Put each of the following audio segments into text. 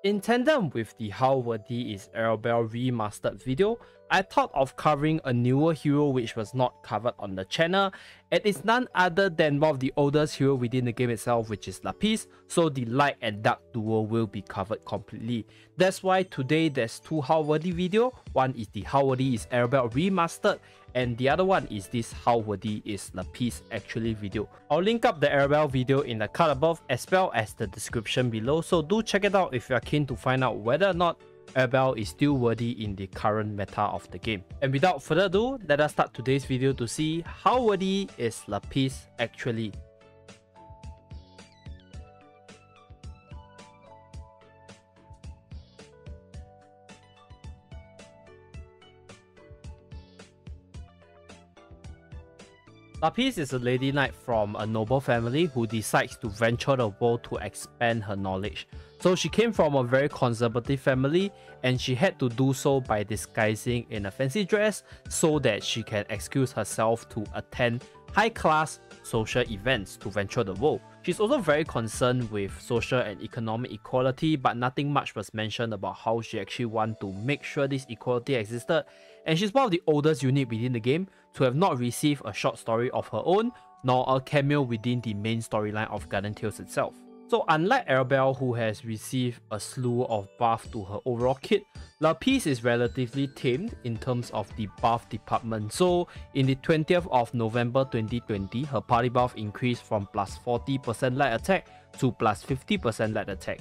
In tandem with the How Worthy is Arabelle remastered video, I thought of covering a newer hero which was not covered on the channel. It is none other than one of the oldest hero within the game itself, which is Lapice, so the light and dark duo will be covered completely. That's why today there's two How Worthy video. One is the How Worthy is Arabelle remastered, and the other one is this How Worthy is Lapice actually video. I'll link up the Arabelle video in the card above as well as the description below, so do check it out if you are keen to find out whether or not Arabelle is still worthy in the current meta of the game. And without further ado, let us start today's video to see how worthy is Lapice actually. Lapice is a lady knight from a noble family who decides to venture the world to expand her knowledge. So she came from a very conservative family and she had to do so by disguising in a fancy dress so that she can excuse herself to attend high-class social events to venture the world. She's also very concerned with social and economic equality, but nothing much was mentioned about how she actually wanted to make sure this equality existed. And she's one of the oldest unit within the game to have not received a short story of her own, nor a cameo within the main storyline of Garden Tales itself. So unlike Arabelle, who has received a slew of buffs to her overall kit, Lapice is relatively tamed in terms of the buff department. So in the 20th of November 2020, her party buff increased from plus 40% light attack to plus 50% light attack.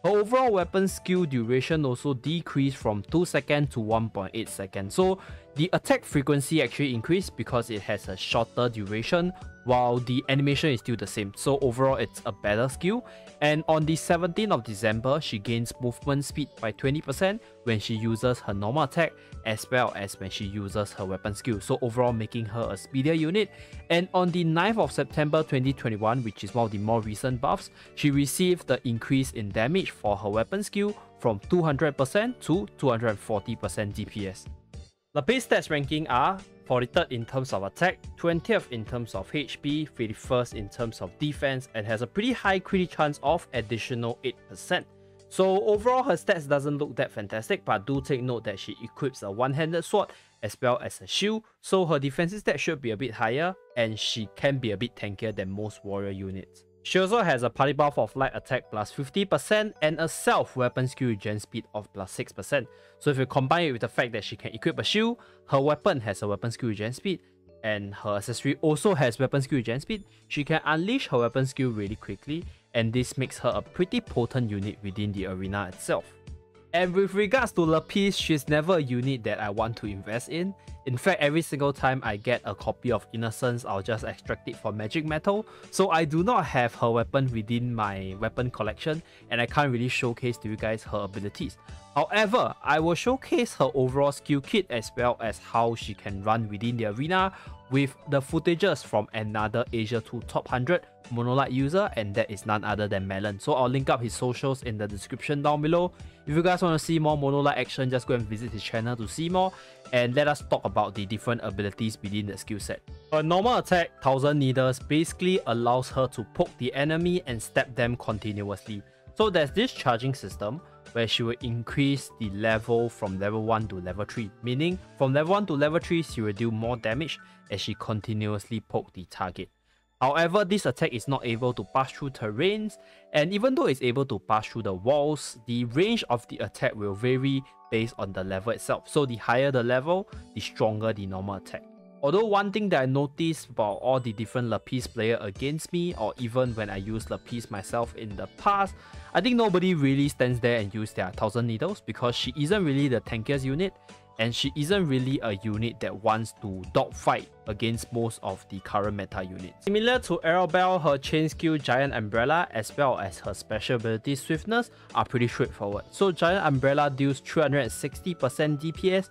Her overall weapon skill duration also decreased from 2 seconds to 1.8 seconds. So the attack frequency actually increased because it has a shorter duration, while the animation is still the same. So overall it's a better skill. And on the 17th of December, she gains movement speed by 20% when she uses her normal attack as well as when she uses her weapon skill. So overall making her a speedier unit. And on the 9th of September 2021, which is one of the more recent buffs, she received the increase in damage for her weapon skill from 200% to 240% DPS. Lapice stats ranking are 43rd in terms of attack, 20th in terms of HP, 51st in terms of defense, and has a pretty high crit chance of additional 8%. So overall her stats doesn't look that fantastic, but do take note that she equips a one-handed sword as well as a shield, so her defensive stats should be a bit higher and she can be a bit tankier than most warrior units. She also has a party buff of light attack plus 50% and a self weapon skill regen speed of plus 6%. So if you combine it with the fact that she can equip a shield, her weapon has a weapon skill regen speed, and her accessory also has weapon skill regen speed, she can unleash her weapon skill really quickly, and this makes her a pretty potent unit within the arena itself. And with regards to Lapice, she's never a unit that I want to invest in. In fact, every single time I get a copy of Innocence, I'll just extract it for magic metal. So I do not have her weapon within my weapon collection and I can't really showcase to you guys her abilities. However, I will showcase her overall skill kit as well as how she can run within the arena with the footages from another Asia 2 top 100 Monolite user, and that is none other than Melon. So I'll link up his socials in the description down below. If you guys want to see more Monolite action, just go and visit his channel to see more, and let us talk about the different abilities within the skill set. Her normal attack, 1000 Needles, basically allows her to poke the enemy and stab them continuously. So there's this charging system where she will increase the level from level 1 to level 3, meaning from level 1 to level 3 she will do more damage as she continuously poke the target. However, this attack is not able to pass through terrains, and even though it's able to pass through the walls, the range of the attack will vary based on the level itself. So the higher the level, the stronger the normal attack. Although one thing that I noticed about all the different Lapice players against me, or even when I use Lapice myself in the past, I think nobody really stands there and use their 1000 Needles because she isn't really the tankiest unit, and she isn't really a unit that wants to dogfight against most of the current meta units. Similar to Arabelle, her chain skill Giant Umbrella as well as her special ability Swiftness are pretty straightforward. So Giant Umbrella deals 360% DPS,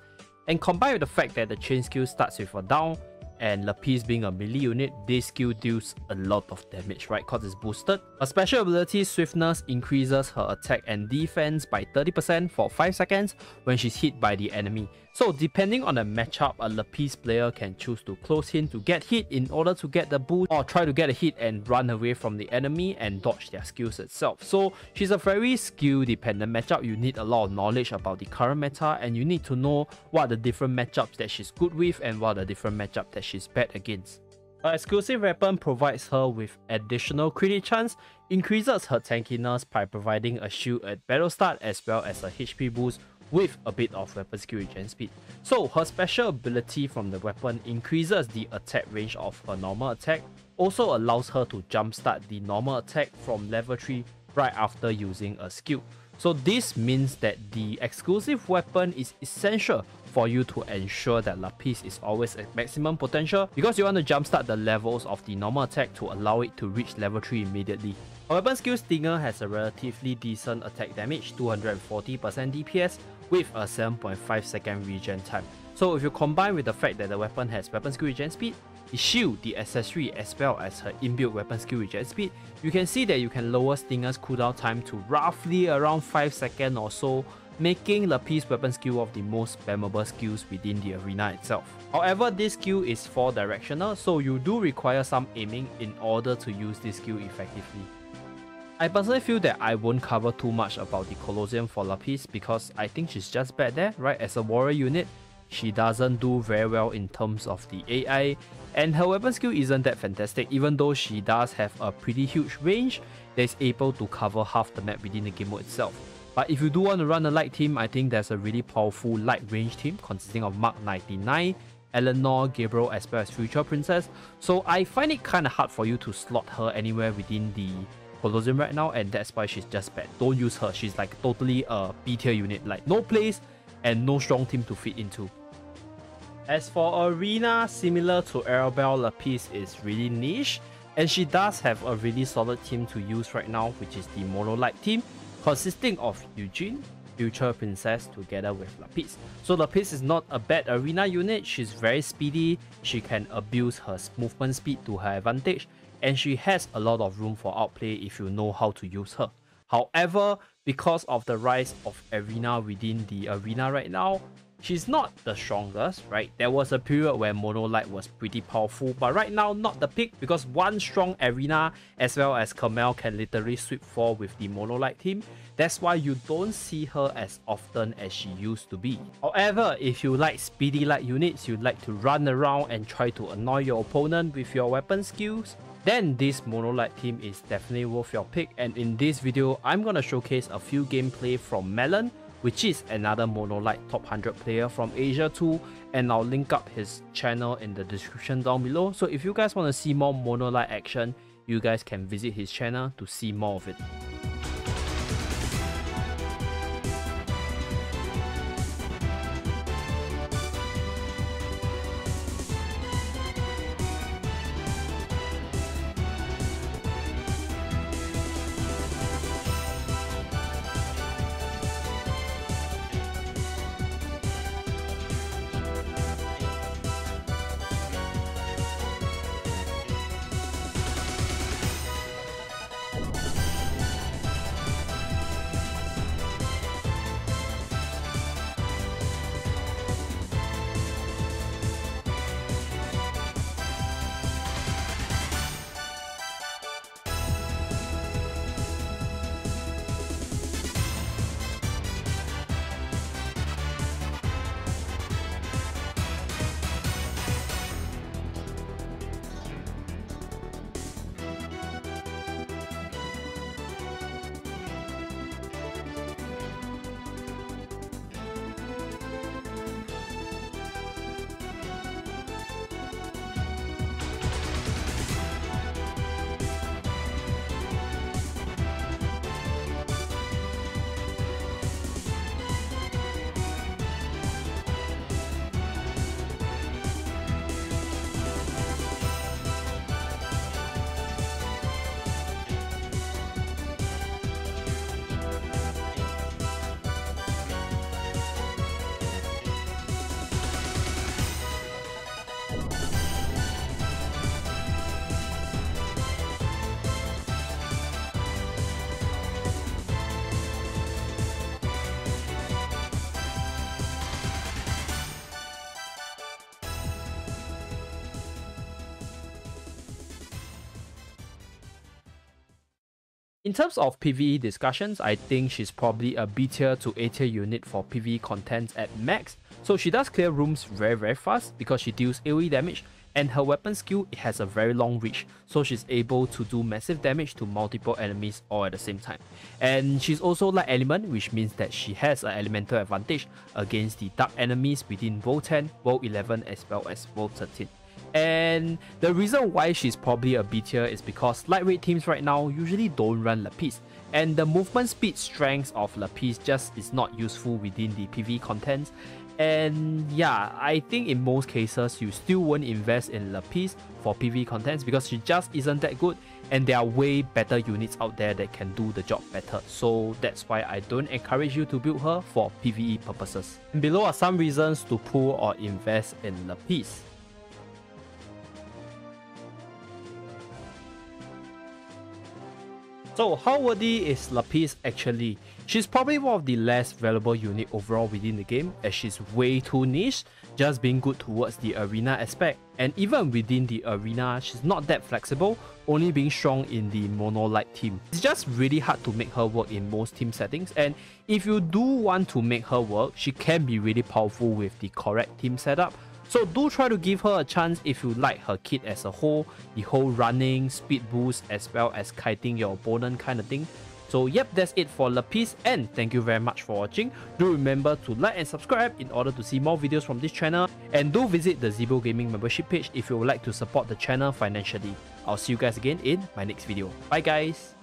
and combined with the fact that the chain skill starts with a down, and Lapice being a melee unit, this skill deals a lot of damage, right? Because it's boosted. Her special ability Swiftness increases her attack and defense by 30% for 5 seconds when she's hit by the enemy. So depending on the matchup, a Lapice player can choose to close in to get hit in order to get the boost, or try to get a hit and run away from the enemy and dodge their skills itself. So she's a very skill dependent matchup. You need a lot of knowledge about the current meta, and you need to know what are the different matchups that she's good with and what are the different matchups that she's bad against. Her exclusive weapon provides her with additional crit chance, increases her tankiness by providing a shield at battle start as well as a HP boost with a bit of weapon skill regen speed. So her special ability from the weapon increases the attack range of her normal attack, also allows her to jumpstart the normal attack from level 3 right after using a skill. So this means that the exclusive weapon is essential for you to ensure that Lapice is always at maximum potential, because you want to jumpstart the levels of the normal attack to allow it to reach level 3 immediately. Her weapon skill Stinger has a relatively decent attack damage, 240% DPS with a 7.5 second regen time. So if you combine with the fact that the weapon has weapon skill regen speed, the shield, the accessory as well as her inbuilt weapon skill regen speed, you can see that you can lower Stinger's cooldown time to roughly around 5 seconds or so, making Lapice weapon skill one of the most spammable skills within the arena itself. However, this skill is 4 directional, so you do require some aiming in order to use this skill effectively. I personally feel that I won't cover too much about the Colosseum for Lapice because I think she's just bad there, right? As a warrior unit, she doesn't do very well in terms of the AI, and her weapon skill isn't that fantastic, even though she does have a pretty huge range that is able to cover half the map within the game mode itself. But if you do want to run a light team, I think there's a really powerful light range team consisting of Mark 99, Eleanor, Gabriel as well as Future Princess. So I find it kind of hard for you to slot her anywhere within the Colosseum right now, and that's why she's just bad. Don't use her. She's like totally a B tier unit, like no place and no strong team to fit into. As for Arena, similar to Arabelle, Lapice is really niche, and she does have a really solid team to use right now, which is the Mono Light team, consisting of Eugene, Future Princess together with Lapice. So Lapice is not a bad arena unit. She's very speedy, she can abuse her movement speed to her advantage, and she has a lot of room for outplay if you know how to use her. However, because of the rise of arena within the arena right now, she's not the strongest, right? There was a period where Mono Light was pretty powerful, but right now not the peak, because one strong arena as well as Camille can literally sweep 4 with the Mono Light team. That's why you don't see her as often as she used to be. However, if you like speedy light units, you like to run around and try to annoy your opponent with your weapon skills, then this Mono Light team is definitely worth your pick. And in this video, I'm gonna showcase a few gameplay from Melon, which is another Mono Light top 100 player from Asia too, and I'll link up his channel in the description down below. So if you guys want to see more Mono Light action, you guys can visit his channel to see more of it. In terms of PvE discussions, I think she's probably a B tier to A tier unit for PvE contents at max. So she does clear rooms very fast because she deals AoE damage, and her weapon skill, it has a very long reach, so she's able to do massive damage to multiple enemies all at the same time. And she's also light element, which means that she has an elemental advantage against the dark enemies within World 10, World 11 as well as World 13. And the reason why she's probably a B tier is because lightweight teams right now usually don't run Lapice, and the movement speed strength of Lapice just is not useful within the PvE contents. And yeah, I think in most cases you still won't invest in Lapice for PvE contents because she just isn't that good, and there are way better units out there that can do the job better. So that's why I don't encourage you to build her for PvE purposes. And below are some reasons to pull or invest in Lapice. So how worthy is Lapice actually? She's probably one of the less valuable unit overall within the game, as she's way too niche, just being good towards the arena aspect. And even within the arena, she's not that flexible, only being strong in the mono-light team. It's just really hard to make her work in most team settings, and if you do want to make her work, she can be really powerful with the correct team setup. So do try to give her a chance if you like her kit as a whole, the whole running, speed boost, as well as kiting your opponent kind of thing. So yep, that's it for Lapice, and thank you very much for watching. Do remember to like and subscribe in order to see more videos from this channel, and do visit the Zeebo Gaming membership page if you would like to support the channel financially. I'll see you guys again in my next video. Bye guys!